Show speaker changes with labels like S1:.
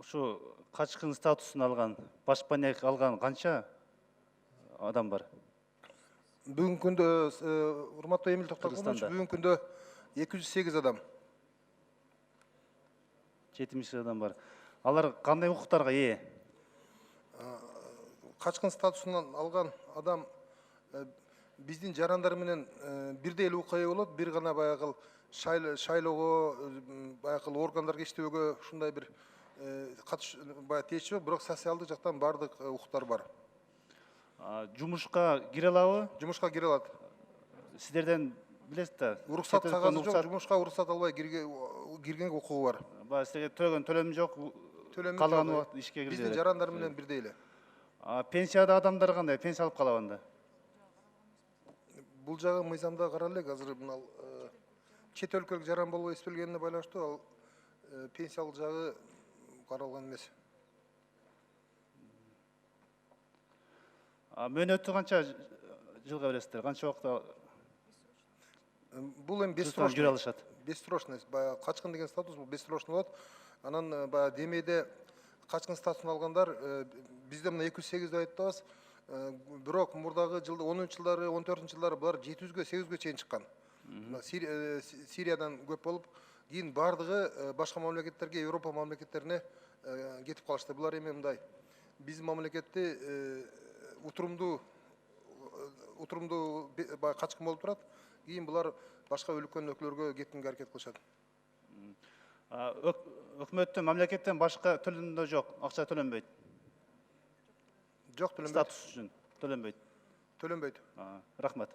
S1: Ушу качкын статусун алган, башпанек алган канча адам бар?
S2: Бүгүнкү күндө урматтуу Эмил Токтогулович, бүгүнкү күндө 208 адам.
S1: 70 адам бар. Алар кандай укуктарга ээ?
S2: Качкын статусунан алган адам биздин жарандар менен бирдей эле укугга ээ болот. Бир гана баягы шайлоого, баягы органдарга иштөөгө ушундай бир тиеши жок, бирок социалдык жактан баардык укуктар бар.
S1: Жумушка кире алабы?
S2: Жумушка кире алат.
S1: Сиздерден билесиз да?
S2: Уруксат кагазы жок, жумушка уруксат албай киргенге укугу бар.
S1: Баягы силерге төлөгөн төлөм жок,
S2: Төлөмү
S1: калган убакыт ишке кире
S2: биздин
S1: берет.
S2: жарандар менен бирдей эле.
S1: Пенсияда адамдар кандай? Пенсия алып калабы анда?
S2: Бул жагы мыйзамда каралып элек, азыр мына чет өлкөлүк жаран болбой эсептелгенине байланыштуу ал пенсиялык жагы каралган эмес.
S1: Мөөнөтү канча жылга бересиздер? Канча убакытта
S2: Бул эми
S1: жүре алышат?
S2: бессрочный, баягы качкын деген статус бул бессрочный болот. Анан баягы демейде качкын статусун алгандар бизде мына 208 деп айтабыз. Бирок мурдагы жылда 10-жылдары, 14-жылдары булар 700-ге, 800-ге чейин чыккан. Сириядан көп болуп, кийин бардыгы башка мамлекеттерге, Европа мамлекеттерине кетип калышты. Булар эми мындай биздин мамлекетти утурумдуу качкын болуп турат. Кийин булар башка өлкөнүн өлкөлөргө кеткенге аракет кылышат.
S1: Өкмөттөн, мамлекеттен башка төлөндө жок, акча төлөнбөйт.
S2: Жок, төлөнбөйт.
S1: Статус үчүн төлөнбөйт.
S2: Төлөнбөйт.
S1: Рахмат.